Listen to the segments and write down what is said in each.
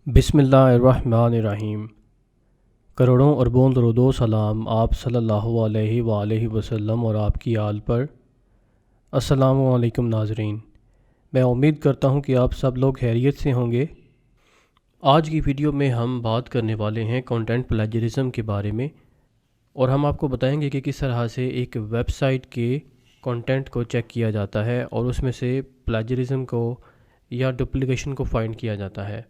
बिस्मिल्लाहिर्रहमानिर्रहीम। करोड़ों अरबों दरूदो सलाम आप सल्लल्लाहु अलैहि वसल्लम और आपकी आल पर। अस्सलामु अलैकुम नाज़रीन, मैं उम्मीद करता हूँ कि आप सब लोग खैरियत से होंगे। आज की वीडियो में हम बात करने वाले हैं कंटेंट प्लेजरिज्म के बारे में, और हम आपको बताएंगे कि किस तरह से एक वेबसाइट के कंटेंट को चेक किया जाता है और उसमें से प्लेजरिज्म को या डुप्लीकेशन को फाइंड किया जाता है।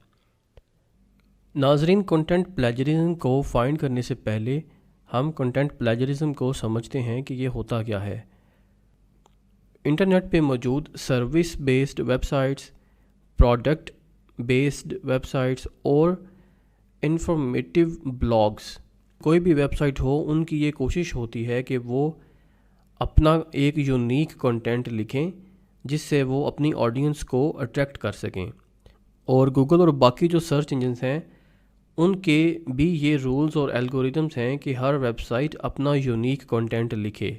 नाजरीन, कंटेंट प्लेजरिज्म को फाइंड करने से पहले हम कंटेंट प्लेजरिज्म को समझते हैं कि ये होता क्या है। इंटरनेट पे मौजूद service based websites, product based websites और इंफॉर्मेटिव ब्लॉग्स, कोई भी वेबसाइट हो, उनकी ये कोशिश होती है कि वो अपना एक यूनिक कंटेंट लिखें जिससे वो अपनी ऑडियंस को अट्रैक्ट कर सकें। और गूगल और बाकी जो सर्च इंजन्स हैं उनके भी ये रूल्स और एल्गोरिदम्स हैं कि हर वेबसाइट अपना यूनिक कंटेंट लिखे।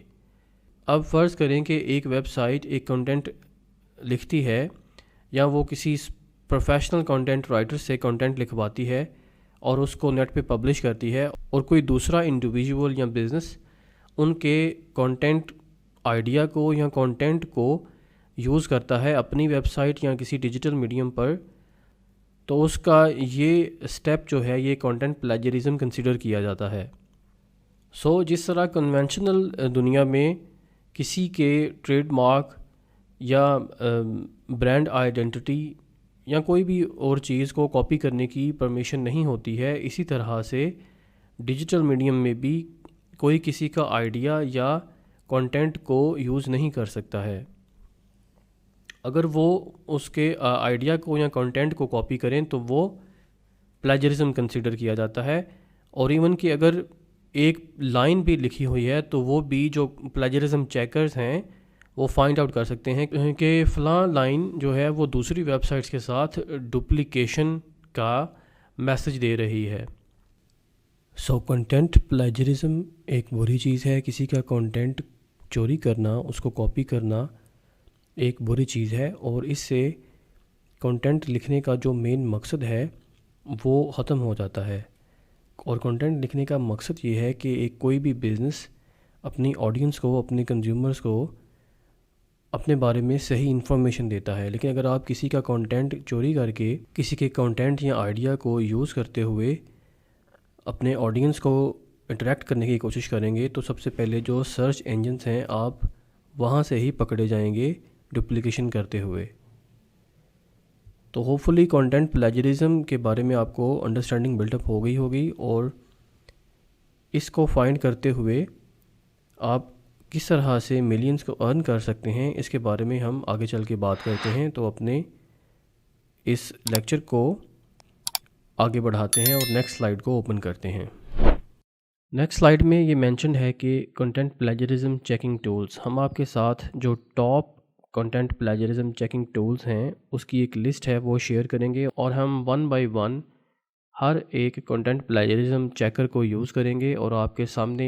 अब फ़र्ज़ करें कि एक वेबसाइट एक कंटेंट लिखती है या वो किसी प्रोफेशनल कंटेंट राइटर से कंटेंट लिखवाती है और उसको नेट पे पब्लिश करती है, और कोई दूसरा इंडिविजुअल या बिज़नेस उनके कंटेंट आइडिया को या कंटेंट को यूज़ करता है अपनी वेबसाइट या किसी डिजिटल मीडियम पर, तो उसका ये स्टेप जो है ये कंटेंट प्लेजरिज्म कंसिडर किया जाता है। जिस तरह कन्वेंशनल दुनिया में किसी के ट्रेडमार्क या ब्रांड आइडेंटिटी या कोई भी और चीज़ को कॉपी करने की परमिशन नहीं होती है, इसी तरह से डिजिटल मीडियम में भी कोई किसी का आइडिया या कंटेंट को यूज़ नहीं कर सकता है। अगर वो उसके आइडिया को या कंटेंट को कॉपी करें तो वो प्लेजरिज्म कंसिडर किया जाता है। और इवन कि अगर एक लाइन भी लिखी हुई है तो वो भी जो प्लेजरिज्म चेकर्स हैं वो फाइंड आउट कर सकते हैं कि फ़लाँ लाइन जो है वो दूसरी वेबसाइट्स के साथ डुप्लीकेशन का मैसेज दे रही है। कंटेंट प्लेजरिज्म एक बुरी चीज़ है। किसी का कंटेंट चोरी करना, उसको कॉपी करना एक बुरी चीज़ है, और इससे कंटेंट लिखने का जो मेन मकसद है वो ख़त्म हो जाता है। और कंटेंट लिखने का मकसद ये है कि एक कोई भी बिज़नेस अपनी ऑडियंस को, अपने कंज्यूमर्स को अपने बारे में सही इन्फॉर्मेशन देता है। लेकिन अगर आप किसी का कंटेंट चोरी करके किसी के कंटेंट या आइडिया को यूज़ करते हुए अपने ऑडियंस को अट्रैक्ट करने की कोशिश करेंगे तो सबसे पहले जो सर्च इंजन्स हैं आप वहाँ से ही पकड़े जाएंगे डुप्लीकेशन करते हुए। तो होपफुली कंटेंट प्लेजरिज्म के बारे में आपको अंडरस्टैंडिंग बिल्डअप हो गई होगी, और इसको फाइंड करते हुए आप किस तरह से मिलियंस को अर्न कर सकते हैं इसके बारे में हम आगे चल के बात करते हैं। तो अपने इस लेक्चर को आगे बढ़ाते हैं और नेक्स्ट स्लाइड को ओपन करते हैं। नेक्स्ट स्लाइड में ये मेंशन है कि कंटेंट प्लेजरिज्म चेकिंग टूल्स। हम आपके साथ जो top content plagiarism checking tools हैं उसकी एक लिस्ट है वो शेयर करेंगे, और हम वन बाय वन हर एक कंटेंट प्लेजरिज्म चेकर को यूज़ करेंगे और आपके सामने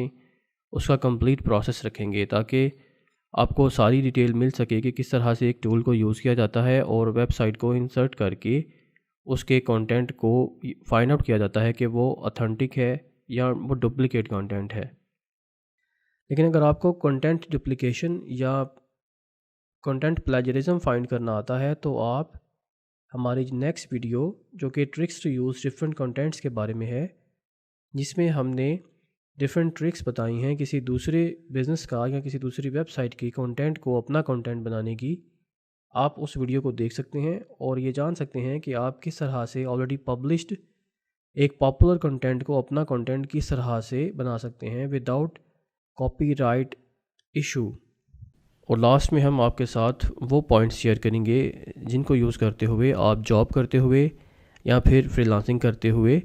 उसका कंप्लीट प्रोसेस रखेंगे ताकि आपको सारी डिटेल मिल सके कि किस तरह से एक टूल को यूज़ किया जाता है और वेबसाइट को इंसर्ट करके उसके कंटेंट को फाइंड आउट किया जाता है कि वो ऑथेंटिक है या वो डुप्लिकेट कंटेंट है। लेकिन अगर आपको कंटेंट डुप्लिकेशन या कंटेंट प्लेजरिज्म फाइंड करना आता है तो आप हमारी नेक्स्ट वीडियो जो कि tricks to use different contents के बारे में है, जिसमें हमने डिफरेंट ट्रिक्स बताई हैं किसी दूसरे बिज़नेस का या किसी दूसरी वेबसाइट की कंटेंट को अपना कंटेंट बनाने की, आप उस वीडियो को देख सकते हैं और ये जान सकते हैं कि आप किस तरह से ऑलरेडी पब्लिश्ड एक पॉपुलर कंटेंट को अपना कंटेंट किस तरह से बना सकते हैं विदाउट कॉपीराइट इशू। और लास्ट में हम आपके साथ वो पॉइंट्स शेयर करेंगे जिनको यूज़ करते हुए आप जॉब करते हुए या फिर फ्रीलांसिंग करते हुए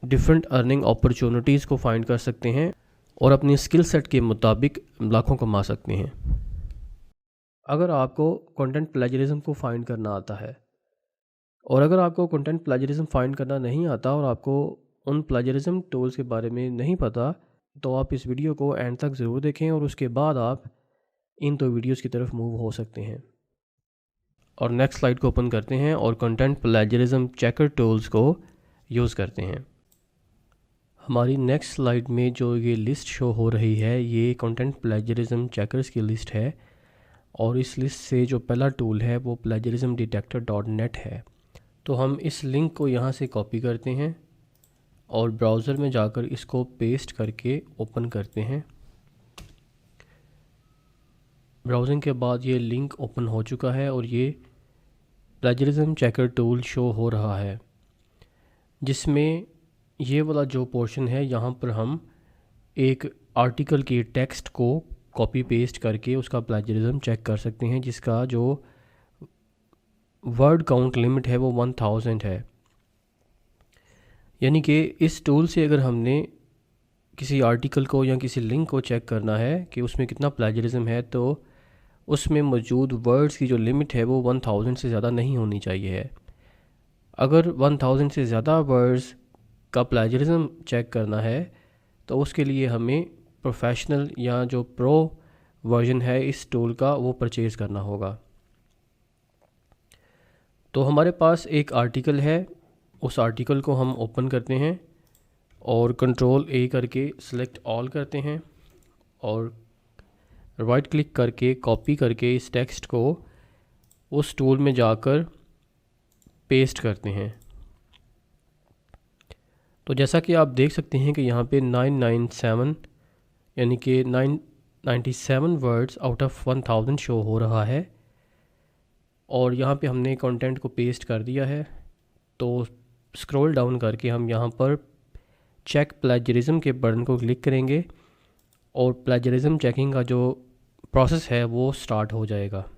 डिफरेंट अर्निंग अपॉर्चुनिटीज़ को फाइंड कर सकते हैं और अपनी स्किल सेट के मुताबिक लाखों कमा सकते हैं। अगर आपको कंटेंट प्लेजरिज्म को फाइंड करना आता है, और अगर आपको कंटेंट प्लेजरिज्म फाइंड करना नहीं आता और आपको उन प्लेजरिज्म टूल्स के बारे में नहीं पता, तो आप इस वीडियो को एंड तक ज़रूर देखें और उसके बाद आप इन दो वीडियोस की तरफ मूव हो सकते हैं। और नेक्स्ट स्लाइड को ओपन करते हैं और कंटेंट प्लेजरिज्म चेकर टूल्स को यूज़ करते हैं। हमारी नेक्स्ट स्लाइड में जो ये लिस्ट शो हो रही है ये कंटेंट प्लेजरिज्म चेकर्स की लिस्ट है और इस लिस्ट से जो पहला टूल है वो plagiarismdetector.net है। तो हम इस लिंक को यहाँ से कॉपी करते हैं और ब्राउज़र में जाकर इसको पेस्ट करके ओपन करते हैं। ब्राउजिंग के बाद ये लिंक ओपन हो चुका है और ये प्लेजरिज्म चेकर टूल शो हो रहा है, जिसमें ये वाला जो पोर्शन है यहाँ पर हम एक आर्टिकल के टेक्स्ट को कॉपी पेस्ट करके उसका प्लेजरिज्म चेक कर सकते हैं, जिसका जो वर्ड काउंट लिमिट है वो 1000 है। यानी कि इस टूल से अगर हमने किसी आर्टिकल को या किसी लिंक को चेक करना है कि उसमें कितना प्लेजरिज्म है, तो उसमें मौजूद वर्ड्स की जो लिमिट है वो 1000 से ज़्यादा नहीं होनी चाहिए है। अगर 1000 से ज़्यादा वर्ड्स का प्लेजरिज्म चेक करना है तो उसके लिए हमें प्रोफेशनल या जो प्रो वर्जन है इस टूल का वो परचेज़ करना होगा। तो हमारे पास एक आर्टिकल है, उस आर्टिकल को हम ओपन करते हैं और कंट्रोल A करके सिलेक्ट ऑल करते हैं और राइट क्लिक करके कॉपी करके इस टेक्स्ट को उस टूल में जाकर पेस्ट करते हैं। तो जैसा कि आप देख सकते हैं कि यहाँ पे 997 यानी कि 997 वर्ड्स आउट ऑफ 1000 शो हो रहा है और यहाँ पे हमने कंटेंट को पेस्ट कर दिया है। तो स्क्रॉल डाउन करके हम यहाँ पर चेक प्लेजरिज्म के बटन को क्लिक करेंगे और प्लेजरिज्म चेकिंग का जो प्रोसेस है वो स्टार्ट हो जाएगा।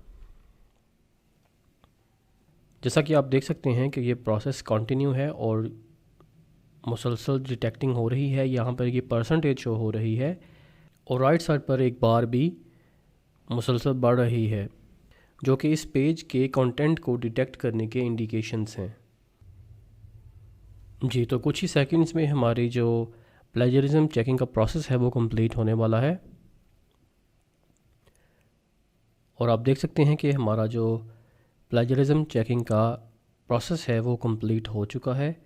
जैसा कि आप देख सकते हैं कि ये प्रोसेस कंटिन्यू है और मुसलसल डिटेक्टिंग हो रही है। यहाँ पर ये परसेंटेज शो हो रही है और राइट साइड पर एक बार भी मुसलसल बढ़ रही है, जो कि इस पेज के कंटेंट को डिटेक्ट करने के इंडिकेशंस हैं। जी, तो कुछ ही सेकंड्स में हमारी जो प्लेजरिज्म चेकिंग का प्रोसेस है वो कंप्लीट होने वाला है और आप देख सकते हैं कि हमारा जो प्लेजरिज्म चेकिंग का प्रोसेस है वो कंप्लीट हो चुका है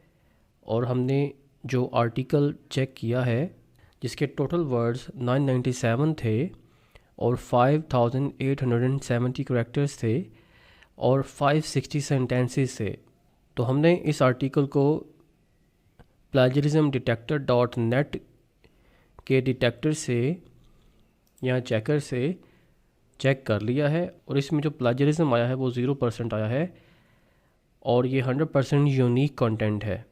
और हमने जो आर्टिकल चेक किया है जिसके टोटल वर्ड्स 997 थे और 5870 करैक्टर्स थे और 560 सेंटेंसेस थे। तो हमने इस आर्टिकल को plagiarismdetector.net के डिटेक्टर से या चेकर से चेक कर लिया है और इसमें जो प्लेजरिज्म आया है वो 0% आया है और ये 100% यूनिक कंटेंट है।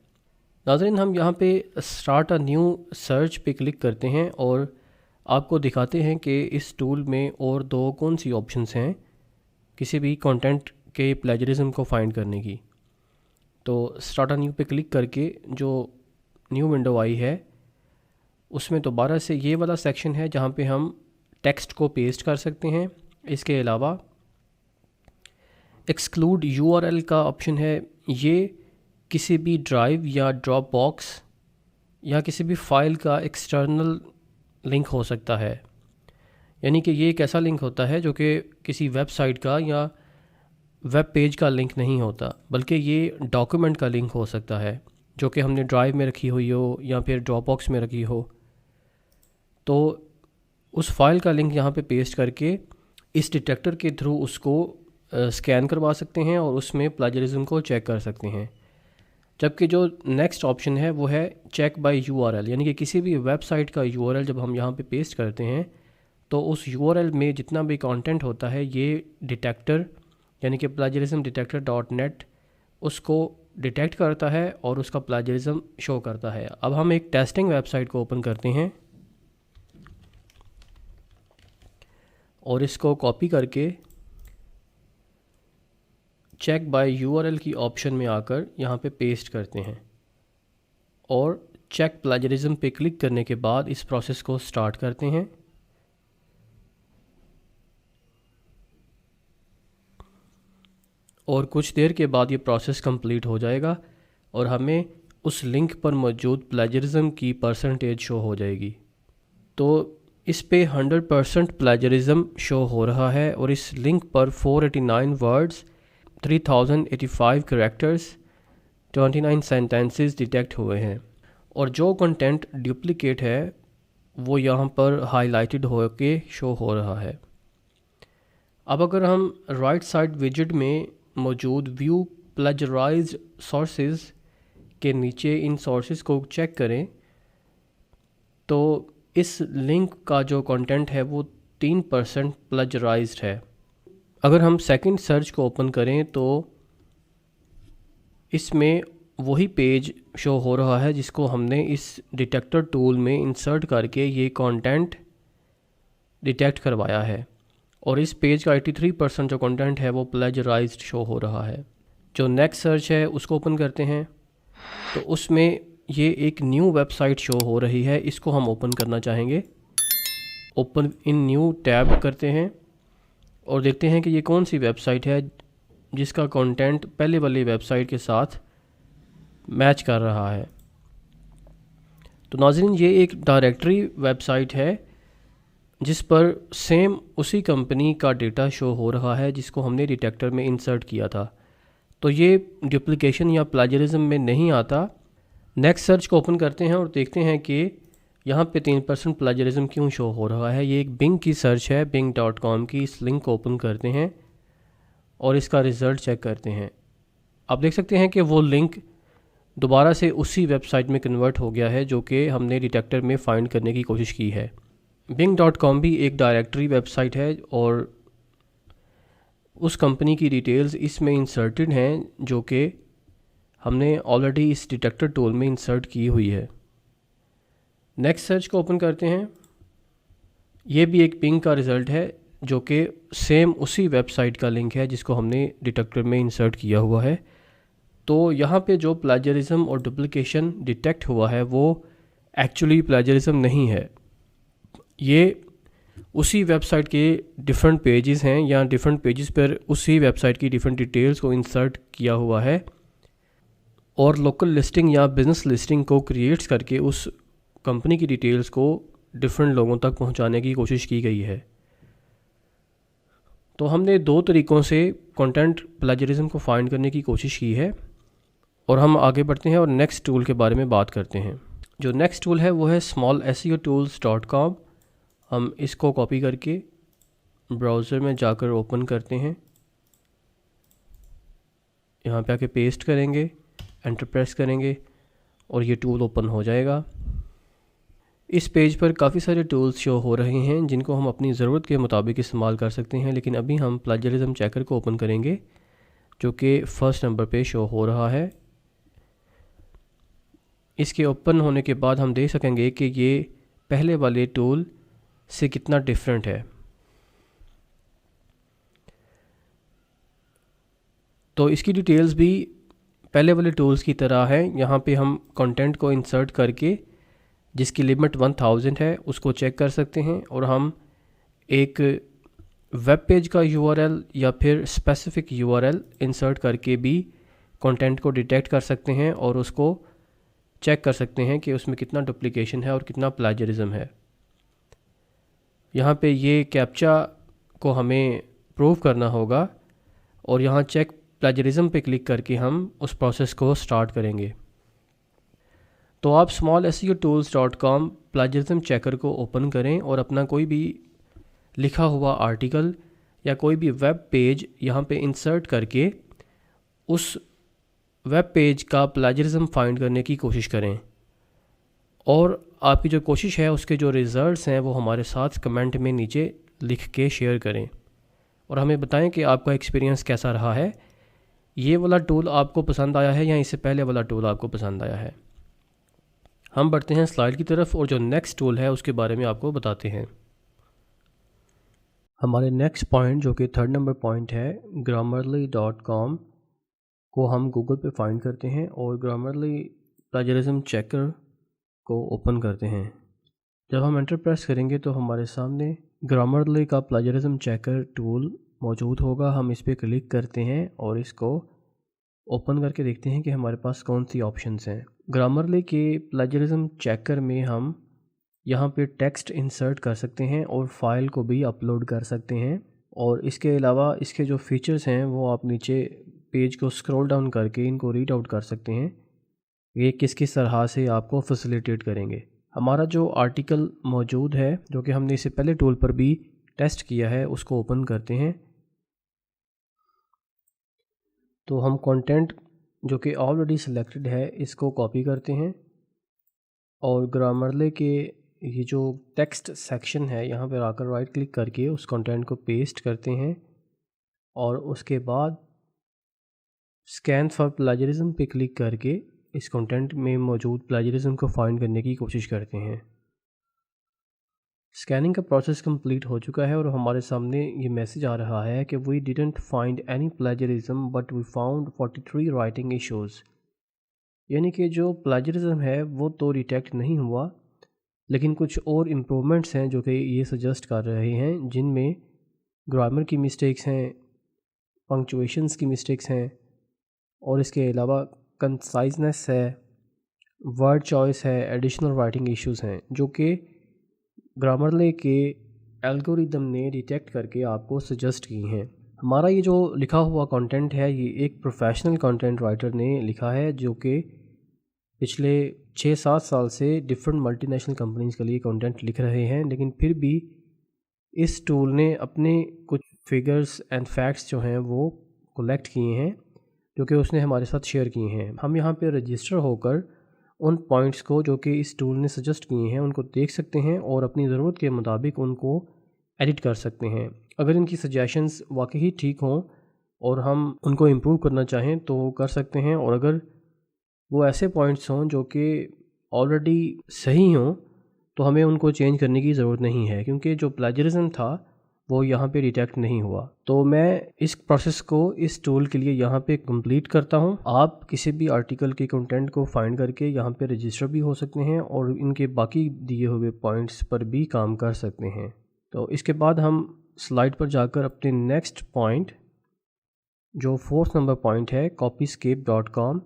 नाज़रीन, हम यहाँ पे स्टार्ट अ न्यू सर्च पे क्लिक करते हैं और आपको दिखाते हैं कि इस टूल में और दो कौन सी ऑप्शंस हैं किसी भी कंटेंट के प्लेजरिज्म को फाइंड करने की। तो स्टार्ट अ न्यू पे क्लिक करके जो न्यू विंडो आई है उसमें दोबारा से ये वाला सेक्शन है जहाँ पे हम टेक्स्ट को पेस्ट कर सकते हैं। इसके अलावा एक्सक्लूड URL का ऑप्शन है। ये किसी भी ड्राइव या ड्रॉप बॉक्स या किसी भी फाइल का एक्सटर्नल लिंक हो सकता है। यानी कि ये एक ऐसा लिंक होता है जो कि किसी वेबसाइट का या वेब पेज का लिंक नहीं होता, बल्कि ये डॉक्यूमेंट का लिंक हो सकता है जो कि हमने ड्राइव में रखी हुई हो या फिर ड्रॉप बॉक्स में रखी हो। तो उस फाइल का लिंक यहाँ पे पेस्ट करके इस डिटेक्टर के थ्रू उसको स्कैन करवा सकते हैं और उसमें प्लेजरिज्म को चेक कर सकते हैं। जबकि जो नेक्स्ट ऑप्शन है वो है चेक बाय URL, यानी कि किसी भी वेबसाइट का URL जब हम यहाँ पे पेस्ट करते हैं तो उस URL में जितना भी कंटेंट होता है ये डिटेक्टर यानी कि plagiarismdetector.net उसको डिटेक्ट करता है और उसका प्लेजरिज्म शो करता है। अब हम एक टेस्टिंग वेबसाइट को ओपन करते हैं और इसको कॉपी करके चेक बाय URL की ऑप्शन में आकर यहाँ पे पेस्ट करते हैं और चेक प्लेजरिज्म पे क्लिक करने के बाद इस प्रोसेस को स्टार्ट करते हैं। और कुछ देर के बाद ये प्रोसेस कंप्लीट हो जाएगा और हमें उस लिंक पर मौजूद प्लेजरिज्म की परसेंटेज शो हो जाएगी। तो इस पे 100% प्लेजरिज्म शो हो रहा है और इस लिंक पर 489 वर्ड्स 3085 कैरेक्टर्स, 29 सेंटेंसेस डिटेक्ट हुए हैं। और जो कंटेंट डुप्लिकेट है वो यहाँ पर हाईलाइटेड हो के शो हो रहा है। अब अगर हम राइट साइड विजेट में मौजूद व्यू प्लेजराइज्ड सोर्सेज के नीचे इन सोर्सेज को चेक करें तो इस लिंक का जो कंटेंट है वो 3% प्लेजराइज्ड है। अगर हम सेकंड सर्च को ओपन करें तो इसमें वही पेज शो हो रहा है जिसको हमने इस डिटेक्टर टूल में इंसर्ट करके ये कंटेंट डिटेक्ट करवाया है। और इस पेज का 83% जो कंटेंट है वो प्लेजराइज्ड शो हो रहा है। जो नेक्स्ट सर्च है उसको ओपन करते हैं तो उसमें ये एक न्यू वेबसाइट शो हो रही है, इसको हम ओपन करना चाहेंगे। ओपन इन न्यू टैब करते हैं और देखते हैं कि ये कौन सी वेबसाइट है जिसका कंटेंट पहले वाली वेबसाइट के साथ मैच कर रहा है। तो नाज़रीन, ये एक डायरेक्टरी वेबसाइट है जिस पर सेम उसी कंपनी का डेटा शो हो रहा है जिसको हमने डिटेक्टर में इंसर्ट किया था। तो ये डुप्लिकेशन या प्लेजरिज्म में नहीं आता। नेक्स्ट सर्च को ओपन करते हैं और देखते हैं कि यहाँ पे 3% प्लेजरिज्म क्यों शो हो रहा है। ये एक बिंग की सर्च है, bing.com की। इस लिंक को ओपन करते हैं और इसका रिज़ल्ट चेक करते हैं। आप देख सकते हैं कि वो लिंक दोबारा से उसी वेबसाइट में कन्वर्ट हो गया है जो कि हमने डिटेक्टर में फ़ाइंड करने की कोशिश की है। bing.com भी एक डायरेक्टरी वेबसाइट है और उस कंपनी की डिटेल्स इसमें इंसर्टेड हैं जो कि हमने ऑलरेडी इस डिटेक्टर टूल में इंसर्ट की हुई है। नेक्स्ट सर्च को ओपन करते हैं। ये भी एक बिंग का रिज़ल्ट है जो कि सेम उसी वेबसाइट का लिंक है जिसको हमने डिटेक्टर में इंसर्ट किया हुआ है। तो यहाँ पे जो प्लेजरिज्म और डुप्लिकेशन डिटेक्ट हुआ है वो एक्चुअली प्लेजरिज्म नहीं है। ये उसी वेबसाइट के डिफरेंट पेजेस हैं या डिफरेंट पेजेस पर उसी वेबसाइट की डिफरेंट डिटेल्स को इंसर्ट किया हुआ है और लोकल लिस्टिंग या बिज़नेस लिस्टिंग को क्रिएट्स करके उस कंपनी की डिटेल्स को डिफरेंट लोगों तक पहुंचाने की कोशिश की गई है। तो हमने दो तरीक़ों से कंटेंट प्लेजरिज्म को फाइंड करने की कोशिश की है और हम आगे बढ़ते हैं और नेक्स्ट टूल के बारे में बात करते हैं। जो नेक्स्ट टूल है वो है smallseotools.com। हम इसको कॉपी करके ब्राउज़र में जाकर ओपन करते हैं। यहाँ पे आके पेस्ट करेंगे, एंटर प्रेस करेंगे और ये टूल ओपन हो जाएगा। इस पेज पर काफ़ी सारे टूल्स शो हो रहे हैं जिनको हम अपनी ज़रूरत के मुताबिक इस्तेमाल कर सकते हैं, लेकिन अभी हम प्लेजरिज्म चेकर को ओपन करेंगे जो कि फ़र्स्ट नंबर पे शो हो रहा है। इसके ओपन होने के बाद हम देख सकेंगे कि ये पहले वाले टूल से कितना डिफरेंट है। तो इसकी डिटेल्स भी पहले वाले टूल्स की तरह है। यहाँ पे हम कंटेंट को इंसर्ट करके जिसकी लिमिट 1000 है उसको चेक कर सकते हैं और हम एक वेब पेज का URL या फिर स्पेसिफिक URL इंसर्ट करके भी कंटेंट को डिटेक्ट कर सकते हैं और उसको चेक कर सकते हैं कि उसमें कितना डुप्लिकेशन है और कितना प्लेजरिज्म है। यहाँ पे ये कैप्चा को हमें प्रूव करना होगा और यहाँ चेक प्लेजरिज्म पे क्लिक करके हम उस प्रोसेस को स्टार्ट करेंगे। तो आप smallseotools.com प्लेजरिज्म चेकर को ओपन करें और अपना कोई भी लिखा हुआ आर्टिकल या कोई भी वेब पेज यहाँ पे इंसर्ट करके उस वेब पेज का प्लेजरिज्म फाइंड करने की कोशिश करें और आपकी जो कोशिश है उसके जो रिज़ल्ट्स हैं वो हमारे साथ कमेंट में नीचे लिख के शेयर करें और हमें बताएं कि आपका एक्सपीरियंस कैसा रहा है। ये वाला टूल आपको पसंद आया है या इससे पहले वाला टूल आपको पसंद आया है। हम बढ़ते हैं स्लाइड की तरफ और जो नेक्स्ट टूल है उसके बारे में आपको बताते हैं। हमारे नेक्स्ट पॉइंट जो कि थर्ड नंबर पॉइंट है, grammarly.com को हम गूगल पे फाइंड करते हैं और Grammarly प्लेजरिज्म चेकर को ओपन करते हैं। जब हम एंटर प्रेस करेंगे तो हमारे सामने Grammarly का प्लेजरिज्म चेकर टूल मौजूद होगा। हम इस पर क्लिक करते हैं और इसको ओपन करके देखते हैं कि हमारे पास कौन सी ऑप्शंस हैं। Grammarly के प्लेजरिज्म चेकर में हम यहाँ पे टेक्स्ट इंसर्ट कर सकते हैं और फाइल को भी अपलोड कर सकते हैं और इसके अलावा इसके जो फीचर्स हैं वो आप नीचे पेज को स्क्रॉल डाउन करके इनको रीड आउट कर सकते हैं। ये किस किस तरह से आपको फैसिलिटेट करेंगे। हमारा जो आर्टिकल मौजूद है, जो कि हमने इससे पहले टूल पर भी टेस्ट किया है, उसको ओपन करते हैं। तो हम कंटेंट जो कि ऑलरेडी सिलेक्टेड है इसको कॉपी करते हैं और ग्रामरली के ये जो टेक्स्ट सेक्शन है यहाँ पर आकर राइट क्लिक करके उस कंटेंट को पेस्ट करते हैं और उसके बाद स्कैन फॉर प्लेजरिज्म पे क्लिक करके इस कंटेंट में मौजूद प्लेजरिज्म को फाइंड करने की कोशिश करते हैं। स्कैनिंग का प्रोसेस कंप्लीट हो चुका है और हमारे सामने ये मैसेज आ रहा है कि we didn't find any plagiarism but we found 43 writing issues. यानी कि जो प्लेजरिज्म है वो तो डिटेक्ट नहीं हुआ, लेकिन कुछ और इम्प्रूवमेंट्स हैं जो कि ये सजेस्ट कर रहे हैं, जिनमें ग्रामर की मिस्टेक्स हैं, पंक्चुएशंस की मिस्टेक्स हैं और इसके अलावा कंसाइजनेस है, वर्ड चॉइस है, एडिशनल राइटिंग इश्यूज़ हैं जो कि ग्रामरली के एल्गोरिदम ने डिटेक्ट करके आपको सजेस्ट की हैं। हमारा ये जो लिखा हुआ कंटेंट है ये एक प्रोफेशनल कंटेंट राइटर ने लिखा है जो कि पिछले 6-7 साल से डिफरेंट मल्टीनेशनल कंपनीज़ के लिए कंटेंट लिख रहे हैं, लेकिन फिर भी इस टूल ने अपने कुछ फिगर्स एंड फैक्ट्स जो हैं वो कलेक्ट किए हैं जो कि उसने हमारे साथ शेयर किए हैं। हम यहाँ पे रजिस्टर होकर उन पॉइंट्स को जो कि इस टूल ने सजेस्ट किए हैं उनको देख सकते हैं और अपनी ज़रूरत के मुताबिक उनको एडिट कर सकते हैं। अगर इनकी सजेशंस वाकई ठीक हों और हम उनको इम्प्रूव करना चाहें तो कर सकते हैं, और अगर वो ऐसे पॉइंट्स हों जो कि ऑलरेडी सही हों तो हमें उनको चेंज करने की ज़रूरत नहीं है, क्योंकि जो प्लेजरिज्म था वो यहाँ पे डिटेक्ट नहीं हुआ। तो मैं इस प्रोसेस को इस टूल के लिए यहाँ पे कंप्लीट करता हूँ। आप किसी भी आर्टिकल के कंटेंट को फाइंड करके यहाँ पे रजिस्टर भी हो सकते हैं और इनके बाकी दिए हुए पॉइंट्स पर भी काम कर सकते हैं। तो इसके बाद हम स्लाइड पर जाकर अपने नेक्स्ट पॉइंट जो 4th नंबर पॉइंट है copyscape.com,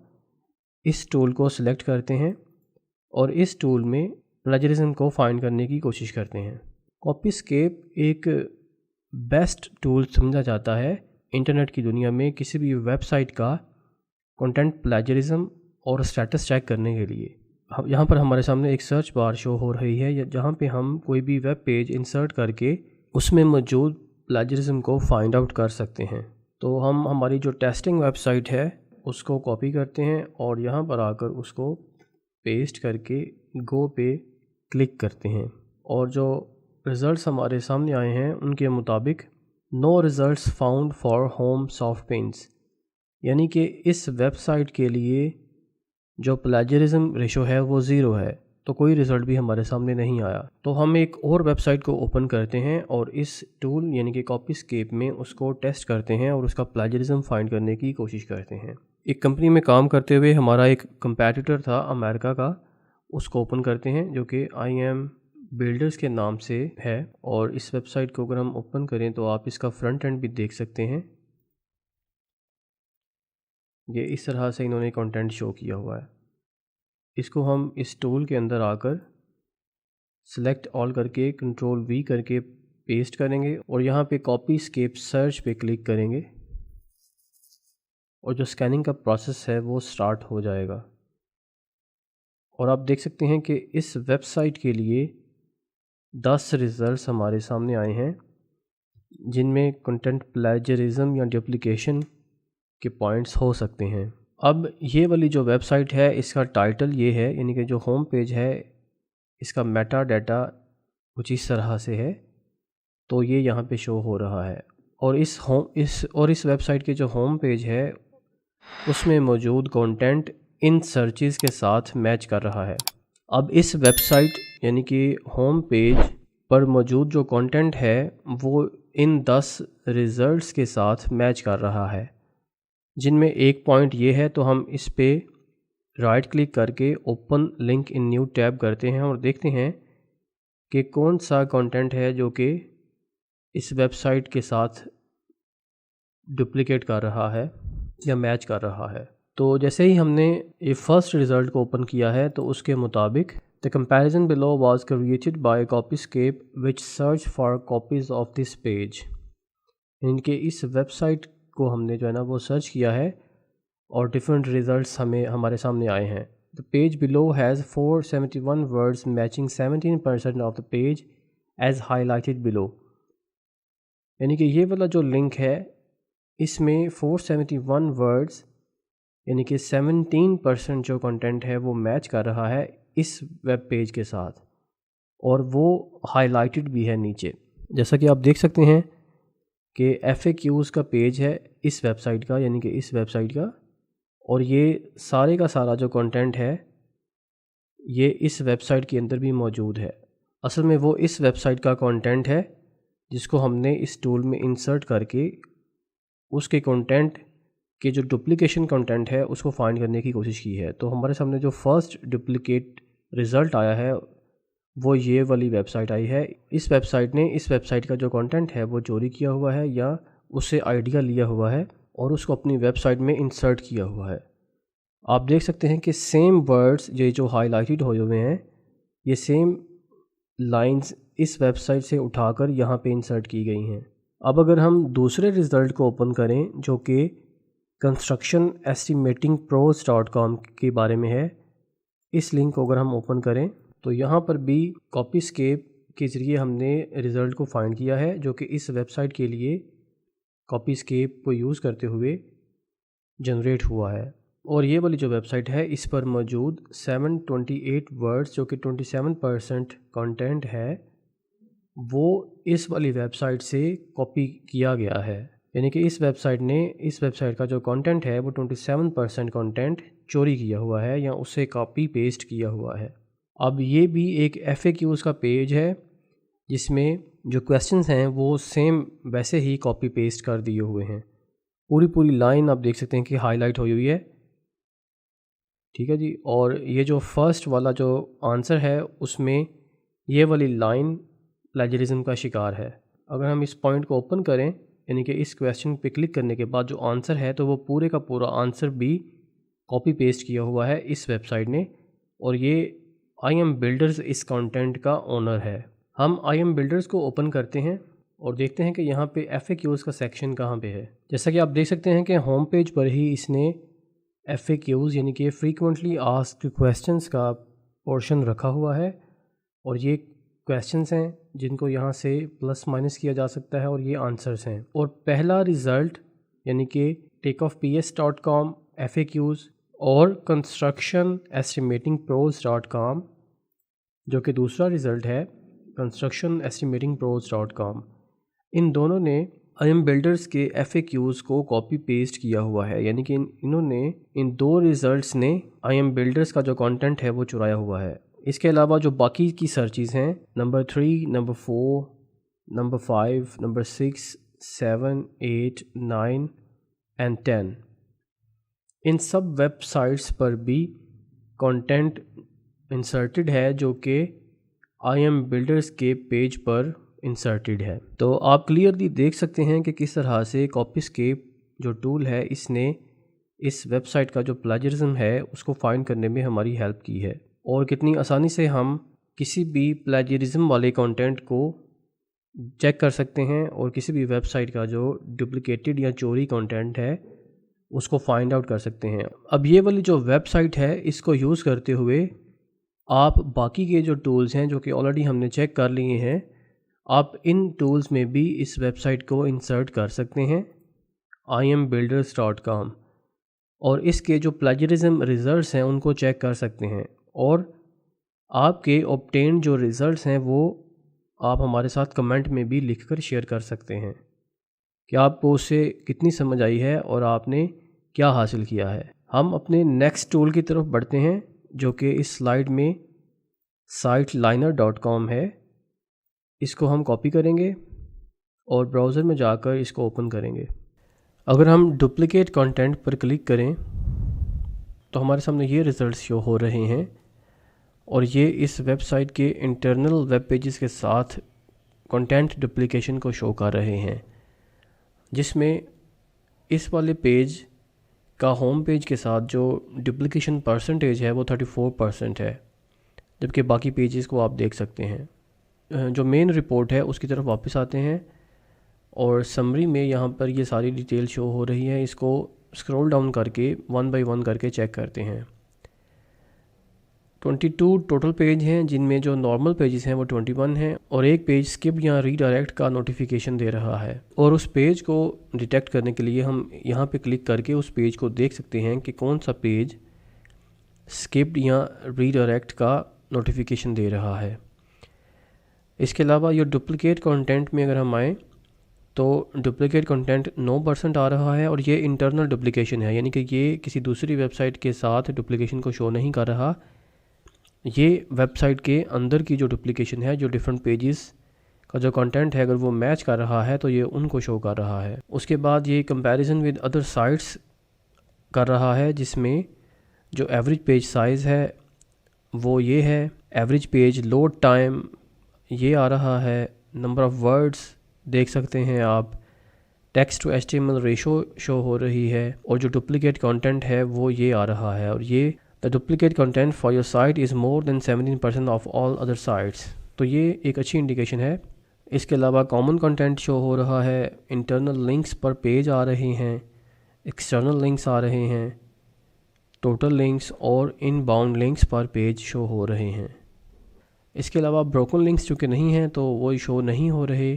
इस टूल को सिलेक्ट करते हैं और इस टूल में प्लेजरिज्म को फाइंड करने की कोशिश करते हैं। कॉपीस्केप एक बेस्ट टूल समझा जाता है इंटरनेट की दुनिया में किसी भी वेबसाइट का कंटेंट प्लेजरिज्म और स्टेटस चेक करने के लिए। यहाँ पर हमारे सामने एक सर्च बार शो हो रही है जहाँ पे हम कोई भी वेब पेज इंसर्ट करके उसमें मौजूद प्लेजरिज्म को फाइंड आउट कर सकते हैं। तो हम हमारी जो टेस्टिंग वेबसाइट है उसको कॉपी करते हैं और यहाँ पर आकर उसको पेस्ट करके गो पे क्लिक करते हैं और जो रिज़ल्ट्स हमारे सामने आए हैं उनके मुताबिक no results found for home soft paints, यानी कि इस वेबसाइट के लिए जो प्लेजरिज्म रेशो है वो 0 है, तो कोई रिज़ल्ट भी हमारे सामने नहीं आया। तो हम एक और वेबसाइट को ओपन करते हैं और इस टूल यानी कि कॉपीस्केप में उसको टेस्ट करते हैं और उसका प्लेजरिज्म फाइंड करने की कोशिश करते हैं। एक कंपनी में काम करते हुए हमारा एक कंपैटिटर था अमेरिका का, उसको ओपन करते हैं जो कि IM बिल्डर्स के नाम से है, और इस वेबसाइट को अगर हम ओपन करें तो आप इसका फ्रंट एंड भी देख सकते हैं। ये इस तरह से इन्होंने कंटेंट शो किया हुआ है। इसको हम इस टूल के अंदर आकर सेलेक्ट ऑल करके Ctrl V करके पेस्ट करेंगे और यहाँ पे कॉपीस्केप सर्च पे क्लिक करेंगे और जो स्कैनिंग का प्रोसेस है वो स्टार्ट हो जाएगा। और आप देख सकते हैं कि इस वेबसाइट के लिए 10 रिज़ल्ट्स हमारे सामने आए हैं जिनमें कंटेंट प्लेजरिज्म या डुप्लीकेशन के पॉइंट्स हो सकते हैं। अब ये वाली जो वेबसाइट है इसका टाइटल ये है, यानी कि जो होम पेज है इसका मेटा डाटा कुछ इस तरह से है, तो ये यहाँ पे शो हो रहा है। और इस वेबसाइट के जो होम पेज है उसमें मौजूद कंटेंट इन सर्चेस के साथ मैच कर रहा है। अब इस वेबसाइट यानी कि होम पेज पर मौजूद जो कंटेंट है वो इन 10 रिज़ल्ट्स के साथ मैच कर रहा है, जिनमें एक पॉइंट ये है। तो हम इस पे राइट क्लिक करके open link in new tab करते हैं और देखते हैं कि कौन सा कंटेंट है जो कि इस वेबसाइट के साथ डुप्लिकेट कर रहा है या मैच कर रहा है। तो जैसे ही हमने ये फर्स्ट रिज़ल्ट को ओपन किया है तो उसके मुताबिक the comparison below was created by Copyscape which search for copies of this page, इनके इस वेबसाइट को हमने जो है ना वो सर्च किया है और डिफरेंट रिज़ल्ट्स हमारे सामने आए हैं। The page below has 471 words matching 17% of the page as highlighted below. यानी कि ये वाला जो लिंक है इसमें 471 वर्ड्स यानी कि 17% जो कंटेंट है वो मैच कर रहा है इस वेब पेज के साथ, और वो हाईलाइटेड भी है नीचे। जैसा कि आप देख सकते हैं कि FAQs का पेज है इस वेबसाइट का, यानी कि इस वेबसाइट का, और ये सारे का सारा जो कंटेंट है ये इस वेबसाइट के अंदर भी मौजूद है। असल में वो इस वेबसाइट का कंटेंट है जिसको हमने इस टूल में इंसर्ट करके उसके कंटेंट के जो डुप्लिकेशन कंटेंट है उसको फाइंड करने की कोशिश की है। तो हमारे सामने जो फर्स्ट डुप्लिकेट रिज़ल्ट आया है वो ये वाली वेबसाइट आई है। इस वेबसाइट ने इस वेबसाइट का जो कंटेंट है वो चोरी किया हुआ है या उससे आइडिया लिया हुआ है और उसको अपनी वेबसाइट में इंसर्ट किया हुआ है। आप देख सकते हैं कि सेम वर्ड्स ये जो हाईलाइटेड हुए हुए हैं ये सेम लाइंस इस वेबसाइट से उठाकर यहाँ पे इंसर्ट की गई हैं। अब अगर हम दूसरे रिज़ल्ट को ओपन करें जो कि constructionestimatingpros.com के बारे में है, इस लिंक को अगर हम ओपन करें तो यहाँ पर भी कॉपीस्केप के ज़रिए हमने रिज़ल्ट को फाइंड किया है जो कि इस वेबसाइट के लिए कॉपीस्केप को यूज़ करते हुए जनरेट हुआ है। और ये वाली जो वेबसाइट है इस पर मौजूद 728 वर्ड्स जो कि 27% कंटेंट है वो इस वाली वेबसाइट से कॉपी किया गया है। यानी कि इस वेबसाइट का जो कंटेंट है वो 27% कंटेंट चोरी किया हुआ है या उसे कॉपी पेस्ट किया हुआ है। अब ये भी एक FAQs का पेज है जिसमें जो क्वेश्चंस हैं वो सेम वैसे ही कॉपी पेस्ट कर दिए हुए हैं। पूरी लाइन आप देख सकते हैं कि हाईलाइट हुई हुई है, ठीक है जी। और ये जो फर्स्ट वाला जो आंसर है उसमें ये वाली लाइन प्लेजरिज्म का शिकार है। अगर हम इस पॉइंट को ओपन करें यानी कि इस क्वेश्चन पे क्लिक करने के बाद जो आंसर है तो वो पूरे का पूरा आंसर भी कॉपी पेस्ट किया हुआ है इस वेबसाइट ने, और ये IM बिल्डर्स इस कंटेंट का ओनर है। हम IM बिल्डर्स को ओपन करते हैं और देखते हैं कि यहाँ पे FAQs का सेक्शन कहाँ पे है। जैसा कि आप देख सकते हैं कि होम पेज पर ही इसने FAQs यानी कि फ्रीक्वेंटली आस्क्ड क्वेश्चंस का पोर्शन रखा हुआ है, और ये क्वेश्चंस हैं जिनको यहाँ से प्लस माइनस किया जा सकता है और ये आंसर्स हैं। और पहला रिज़ल्ट यानी कि takeoffps.com FAQs और constructionestimatingpros.com जो कि दूसरा रिज़ल्ट है constructionestimatingpros.com, इन दोनों ने IM बिल्डर्स के FAQs को कॉपी पेस्ट किया हुआ है। यानी कि इन्होंने इन दो रिज़ल्ट्स ने IM बिल्डर्स का जो कंटेंट है वो चुराया हुआ है। इसके अलावा जो बाकी की सर्चेज़ हैं number 3, number 4, number 5, number 6, 7, 8, 9 and 10, इन सब वेबसाइट्स पर भी कंटेंट इंसर्टेड है जो कि IM बिल्डर्स के पेज पर इंसर्टेड है। तो आप क्लियरली देख सकते हैं कि किस तरह से कॉपीस्केप जो टूल है इसने इस वेबसाइट का जो प्लेजरिज्म है उसको फाइंड करने में हमारी हेल्प की है, और कितनी आसानी से हम किसी भी प्लेजरिज्म वाले कंटेंट को चेक कर सकते हैं और किसी भी वेबसाइट का जो डुप्लिकेटेड या चोरी कंटेंट है उसको फाइंड आउट कर सकते हैं। अब ये वाली जो वेबसाइट है इसको यूज़ करते हुए आप बाकी के जो टूल्स हैं जो कि ऑलरेडी हमने चेक कर लिए हैं, आप इन टूल्स में भी इस वेबसाइट को इंसर्ट कर सकते हैं imbuilders.com, और इसके जो प्लेजरिज्म रिज़ल्ट्स हैं उनको चेक कर सकते हैं, और आपके ऑब्टेन्ड जो रिज़ल्ट्स हैं वो आप हमारे साथ कमेंट में भी लिखकर शेयर कर सकते हैं कि आपको उससे कितनी समझ आई है और आपने क्या हासिल किया है। हम अपने नेक्स्ट टूल की तरफ बढ़ते हैं जो कि इस स्लाइड में siteliner.com है। इसको हम कॉपी करेंगे और ब्राउज़र में जाकर इसको ओपन करेंगे। अगर हम डुप्लिकेट कंटेंट पर क्लिक करें तो हमारे सामने ये रिज़ल्ट शो हो रहे हैं, और ये इस वेबसाइट के इंटरनल वेब पेजेस के साथ कंटेंट डुप्लिकेशन को शो कर रहे हैं, जिसमें इस वाले पेज का होम पेज के साथ जो डुप्लिकेशन परसेंटेज है वो 34% है, जबकि बाकी पेजेस को आप देख सकते हैं। जो मेन रिपोर्ट है उसकी तरफ वापस आते हैं और समरी में यहाँ पर ये सारी डिटेल शो हो रही है। इसको स्क्रॉल डाउन करके 1 बाय 1 करके चेक करते हैं। 22 टोटल पेज हैं, जिनमें जो नॉर्मल पेजेस हैं वो 21 हैं और एक पेज स्किप या रीडायरेक्ट का नोटिफिकेशन दे रहा है। और उस पेज को डिटेक्ट करने के लिए हम यहाँ पे क्लिक करके उस पेज को देख सकते हैं कि कौन सा पेज स्किप्ड या रीडायरेक्ट का नोटिफिकेशन दे रहा है। इसके अलावा ये डुप्लिकेट कंटेंट में अगर हम आएँ तो डुप्लिकेट कंटेंट 9% आ रहा है और ये इंटरनल डुप्लिकेशन है, यानी कि ये किसी दूसरी वेबसाइट के साथ डुप्लिकेशन को शो नहीं कर रहा। ये वेबसाइट के अंदर की जो डुप्लिकेशन है, जो डिफरेंट पेजेस का जो कंटेंट है, अगर वो मैच कर रहा है तो ये उनको शो कर रहा है। उसके बाद ये कंपैरिजन विद अदर साइट्स कर रहा है, जिसमें जो एवरेज पेज साइज़ है वो ये है, एवरेज पेज लोड टाइम ये आ रहा है, नंबर ऑफ़ वर्ड्स देख सकते हैं आप, text to HTML ratio show हो रही है और जो डुप्लिकेट कंटेंट है वो ये आ रहा है। और ये the duplicate content for your site is more than 17% of all other sites, तो ये एक अच्छी इंडिकेशन है। इसके अलावा कॉमन कंटेंट शो हो रहा है, इंटरनल लिंक्स पर पेज आ रहे हैं, एक्सटर्नल लिंक्स आ रहे हैं, टोटल लिंक्स और इनबाउंड लिंक्स पर पेज शो हो रहे हैं। इसके अलावा ब्रोकन लिंक्स चूँकि नहीं हैं तो वो शो नहीं हो रहे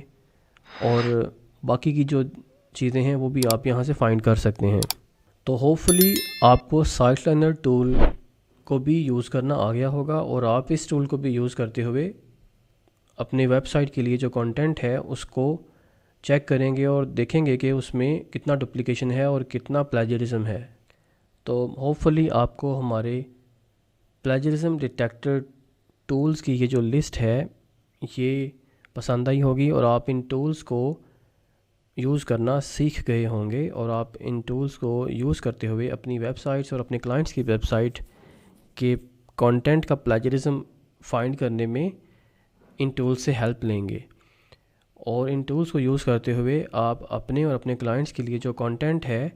और बाकी की जो चीज़ें हैं वो भी आप यहाँ से फाइंड कर सकते हैं। तो होपफुली आपको साइट लाइनर टूल को भी यूज़ करना आ गया होगा और आप इस टूल को भी यूज़ करते हुए अपने वेबसाइट के लिए जो कंटेंट है उसको चेक करेंगे और देखेंगे कि उसमें कितना डुप्लिकेशन है और कितना प्लेजरिज्म है। तो होपफुली आपको हमारे प्लेजरिज्म डिटेक्टर टूल्स की ये जो लिस्ट है ये पसंद आई होगी और आप इन टूल्स को यूज़ करना सीख गए होंगे और आप इन टूल्स को यूज़ करते हुए अपनी वेबसाइट्स और अपने क्लाइंट्स की वेबसाइट के कंटेंट का प्लेजरिज्म फाइंड करने में इन टूल्स से हेल्प लेंगे। और इन टूल्स को यूज़ करते हुए आप अपने और अपने क्लाइंट्स के लिए जो कंटेंट है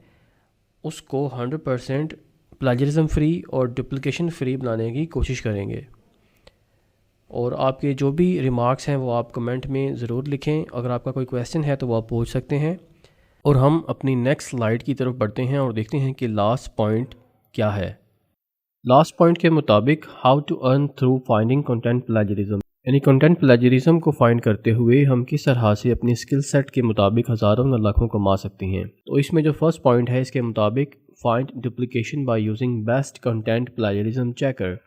उसको 100% प्लेजरिज्म फ्री और डुप्लिकेशन फ्री बनाने की कोशिश करेंगे। और आपके जो भी रिमार्क्स हैं वो आप कमेंट में ज़रूर लिखें। अगर आपका कोई क्वेश्चन है तो वो आप पूछ सकते हैं। और हम अपनी नेक्स्ट स्लाइड की तरफ बढ़ते हैं और देखते हैं कि लास्ट पॉइंट क्या है। लास्ट पॉइंट के मुताबिक how to earn through finding content plagiarism, यानी कंटेंट प्लेजरिज्म को फाइंड करते हुए हम किस तरह से अपनी स्किल सेट के मुताबिक हज़ारों न लाखों कमा सकते हैं। तो इसमें जो फर्स्ट पॉइंट है इसके मुताबिक find duplication by using best content plagiarism checker,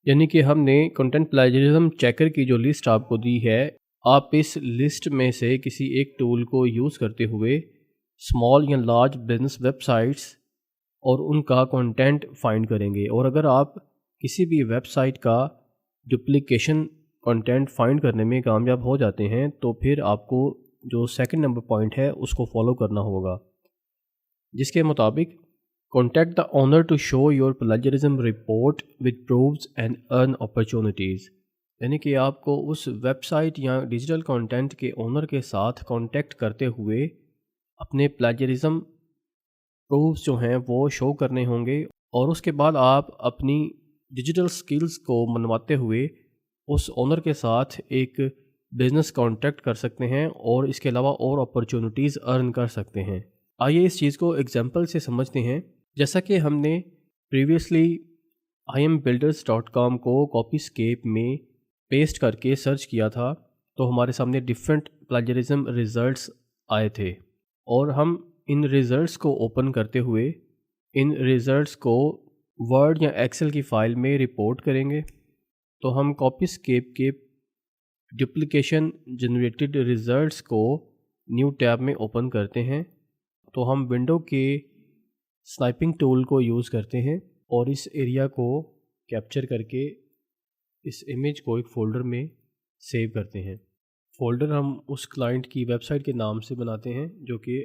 यानी कि हमने कंटेंट प्लेजरिज्म चेकर की जो लिस्ट आपको दी है, आप इस लिस्ट में से किसी एक टूल को यूज़ करते हुए स्मॉल या लार्ज बिजनेस वेबसाइट्स और उनका कंटेंट फाइंड करेंगे। और अगर आप किसी भी वेबसाइट का डुप्लीकेशन कंटेंट फाइंड करने में कामयाब हो जाते हैं तो फिर आपको जो सेकंड नंबर पॉइंट है उसको फॉलो करना होगा, जिसके मुताबिक contact the owner to show your plagiarism report with proofs and earn opportunities, यानी कि आपको उस वेबसाइट या डिजिटल कंटेंट के ओनर के साथ कांटेक्ट करते हुए अपने प्लेजरिज्म प्रूफ्स जो हैं वो शो करने होंगे और उसके बाद आप अपनी डिजिटल स्किल्स को मनवाते हुए उस ओनर के साथ एक बिज़नेस कॉन्ट्रैक्ट कर सकते हैं और इसके अलावा और अपॉर्चुनिटीज़ अर्न कर सकते हैं। आइए इस चीज़ को एग्जांपल से समझते हैं। जैसा कि हमने प्रीवियसली imbuilders.com को कॉपीस्केप में पेस्ट करके सर्च किया था तो हमारे सामने डिफरेंट प्लेजरिज्म रिज़ल्ट्स आए थे और हम इन रिज़ल्ट्स को ओपन करते हुए इन रिज़ल्ट्स को वर्ड या एक्सेल की फ़ाइल में रिपोर्ट करेंगे। तो हम कॉपीस्केप के डुप्लिकेशन जनरेटेड रिज़ल्ट्स को न्यू टैब में ओपन करते हैं। तो हम विंडो के स्नाइपिंग टूल को यूज़ करते हैं और इस एरिया को कैप्चर करके इस इमेज को एक फ़ोल्डर में सेव करते हैं। फ़ोल्डर हम उस क्लाइंट की वेबसाइट के नाम से बनाते हैं जो कि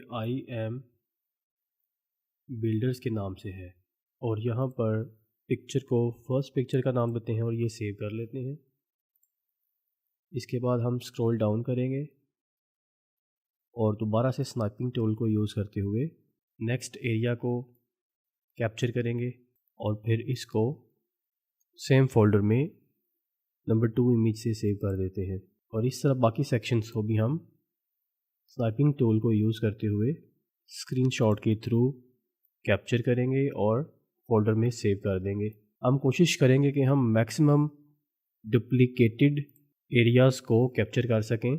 imbuilders के नाम से है और यहाँ पर पिक्चर को फर्स्ट पिक्चर का नाम देते हैं और ये सेव कर लेते हैं। इसके बाद हम स्क्रॉल डाउन करेंगे और दोबारा से स्नाइपिंग टूल को यूज़ करते हुए नेक्स्ट एरिया को कैप्चर करेंगे और फिर इसको सेम फोल्डर में नंबर 2 इमेज से सेव कर देते हैं और इस तरह बाकी सेक्शंस को भी हम स्नाइपिंग टूल को यूज़ करते हुए स्क्रीनशॉट के थ्रू कैप्चर करेंगे और फोल्डर में सेव कर देंगे। हम कोशिश करेंगे कि हम मैक्सिमम डुप्लिकेटेड एरियाज़ को कैप्चर कर सकें,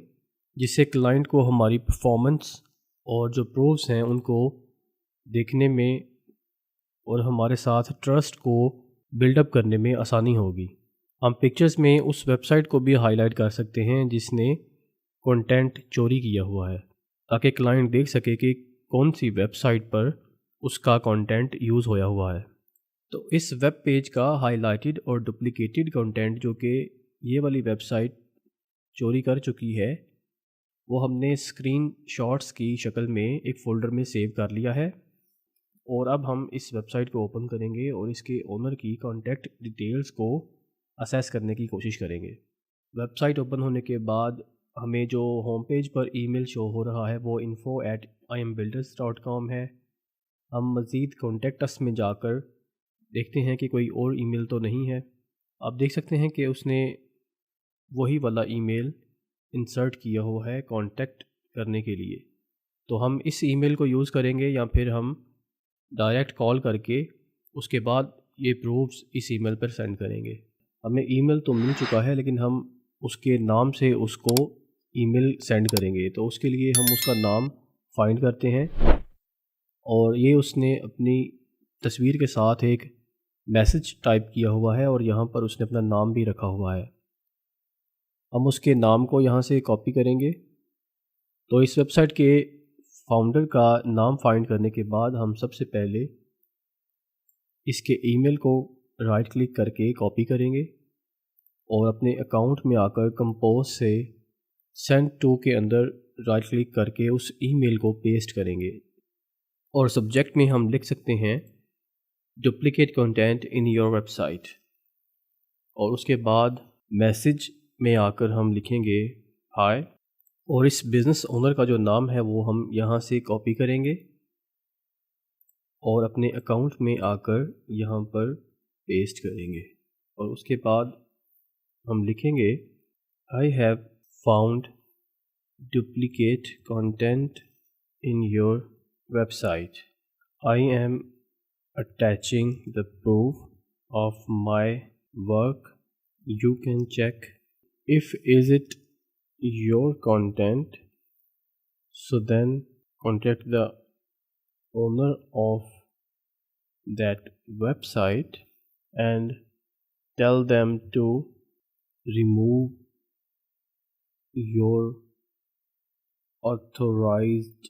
जिससे क्लाइंट को हमारी परफॉर्मेंस और जो प्रूफ्स हैं उनको देखने में और हमारे साथ ट्रस्ट को बिल्डअप करने में आसानी होगी। हम पिक्चर्स में उस वेबसाइट को भी हाईलाइट कर सकते हैं जिसने कंटेंट चोरी किया हुआ है, ताकि क्लाइंट देख सके कि कौन सी वेबसाइट पर उसका कंटेंट यूज़ होया हुआ है। तो इस वेब पेज का हाईलाइटेड और डुप्लिकेटेड कंटेंट जो कि ये वाली वेबसाइट चोरी कर चुकी है, वो हमने स्क्रीन शॉट्स की शक्ल में एक फ़ोल्डर में सेव कर लिया है। और अब हम इस वेबसाइट को ओपन करेंगे और इसके ओनर की कॉन्टैक्ट डिटेल्स को असेस करने की कोशिश करेंगे। वेबसाइट ओपन होने के बाद हमें जो होम पेज पर ईमेल शो हो रहा है वो info@iambuilders.com है। हम मज़ीद कॉन्टैक्ट अस में जाकर देखते हैं कि कोई और ईमेल तो नहीं है। आप देख सकते हैं कि उसने वही वाला ईमेल इंसर्ट किया हुआ है कॉन्टैक्ट करने के लिए। तो हम इस ईमेल को यूज़ करेंगे या फिर हम डायरेक्ट कॉल करके उसके बाद ये प्रूफ्स इस ईमेल पर सेंड करेंगे। हमें ईमेल तो मिल चुका है, लेकिन हम उसके नाम से उसको ईमेल सेंड करेंगे। तो उसके लिए हम उसका नाम फाइंड करते हैं और ये उसने अपनी तस्वीर के साथ एक मैसेज टाइप किया हुआ है और यहाँ पर उसने अपना नाम भी रखा हुआ है। हम उसके नाम को यहाँ से कॉपी करेंगे। तो इस वेबसाइट के फाउंडर का नाम फाइंड करने के बाद हम सबसे पहले इसके ईमेल को राइट क्लिक करके कॉपी करेंगे और अपने अकाउंट में आकर कंपोज से सेंड टू के अंदर राइट क्लिक करके उस ईमेल को पेस्ट करेंगे और सब्जेक्ट में हम लिख सकते हैं duplicate content in your website. और उसके बाद मैसेज में आकर हम लिखेंगे हाय, और इस बिज़नेस ओनर का जो नाम है वो हम यहाँ से कॉपी करेंगे और अपने अकाउंट में आकर यहाँ पर पेस्ट करेंगे। और उसके बाद हम लिखेंगे I have found duplicate content in your website, I am attaching the proof of my work, you can check if is it your content, so then contact the owner of that website and tell them to remove your authorized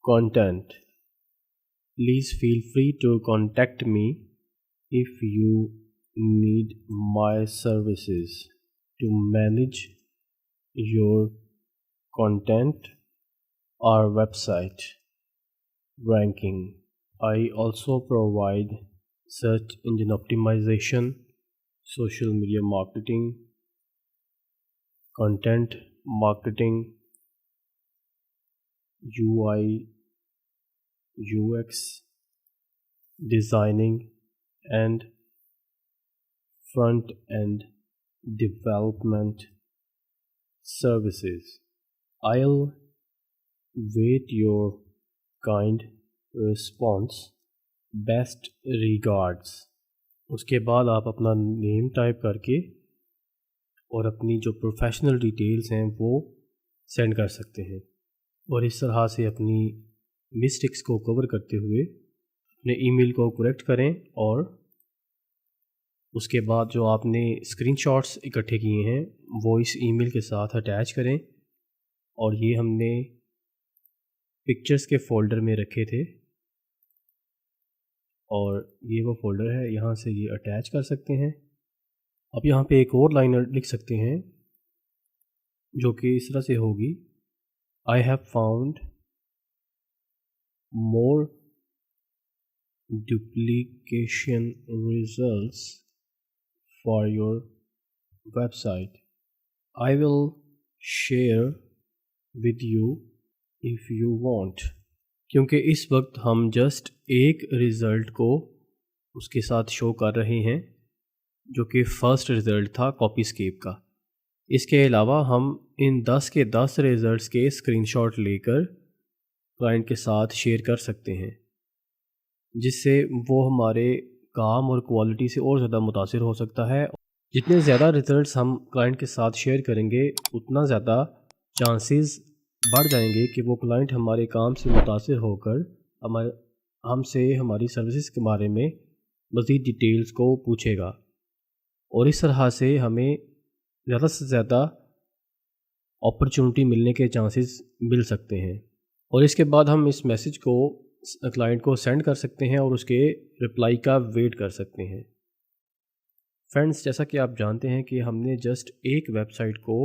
content. Please feel free to contact me if you need my services to manage your content or website ranking. I also provide search engine optimization, social media marketing, content marketing, UI, UX designing, and front end development services. I'll wait your kind response. Best regards. उसके बाद आप अपना name type करके और अपनी जो professional details हैं वो सेंड कर सकते हैं और इस तरह से अपनी मिस्टेक्स को कवर करते हुए अपने ईमेल को करेक्ट करें और उसके बाद जो आपने स्क्रीनशॉट्स इकट्ठे किए हैं वो इस ईमेल के साथ अटैच करें। और ये हमने पिक्चर्स के फ़ोल्डर में रखे थे और ये वो फ़ोल्डर है, यहाँ से ये अटैच कर सकते हैं। अब यहाँ पे एक और लाइन लिख सकते हैं जो कि इस तरह से होगी, आई have found more duplication results for your website. I will share with you if you want. क्योंकि इस वक्त हम जस्ट एक रिज़ल्ट को उसके साथ शो कर रहे हैं जो कि फ़र्स्ट रिज़ल्ट था कॉपीस्केप का। इसके अलावा हम इन 10 के 10 रिज़ल्ट्स के स्क्रीनशॉट लेकर क्लाइंट के साथ शेयर कर सकते हैं, जिससे वो हमारे काम और क्वालिटी से और ज़्यादा मुतासिर हो सकता है। जितने ज़्यादा रिज़ल्ट्स हम क्लाइंट के साथ शेयर करेंगे, उतना ज़्यादा चांसेस बढ़ जाएंगे कि वो क्लाइंट हमारे काम से मुतासिर होकर हमसे हमारी सर्विसेज के बारे में मज़ीद डिटेल्स को पूछेगा, और इस तरह से हमें ज़्यादा से ज़्यादा अपॉर्चुनिटी मिलने के चांसेस मिल सकते हैं। और इसके बाद हम इस मैसेज को क्लाइंट को सेंड कर सकते हैं और उसके रिप्लाई का वेट कर सकते हैं। फ्रेंड्स, जैसा कि आप जानते हैं कि हमने जस्ट एक वेबसाइट को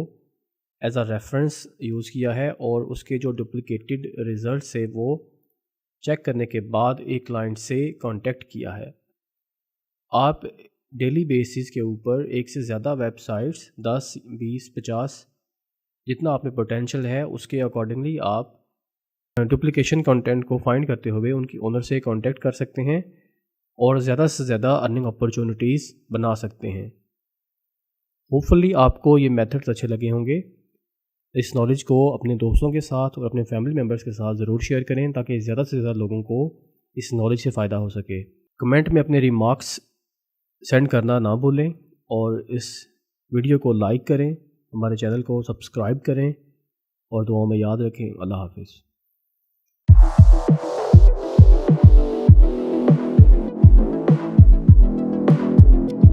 एज अ रेफरेंस यूज़ किया है और उसके जो डुप्लिकेटेड रिज़ल्ट है वो चेक करने के बाद एक क्लाइंट से कांटेक्ट किया है। आप डेली बेसिस के ऊपर एक से ज़्यादा वेबसाइट्स 10, 20, 50 जितना आप में पोटेंशियल है उसके अकॉर्डिंगली आप डुप्लीकेशन कंटेंट को फाइंड करते हुए उनकी ओनर से कांटेक्ट कर सकते हैं और ज़्यादा से ज़्यादा अर्निंग अपॉर्चुनिटीज़ बना सकते हैं। होपफुली आपको ये मेथड्स अच्छे लगे होंगे। इस नॉलेज को अपने दोस्तों के साथ और अपने फैमिली मेम्बर्स के साथ ज़रूर शेयर करें ताकि ज़्यादा से ज़्यादा लोगों को इस नॉलेज से फ़ायदा हो सके। कमेंट में अपने रिमार्क्स सेंड करना ना भूलें और इस वीडियो को लाइक करें, हमारे चैनल को सब्सक्राइब करें और दुआओं में याद रखें। अल्लाह हाफ़िज़।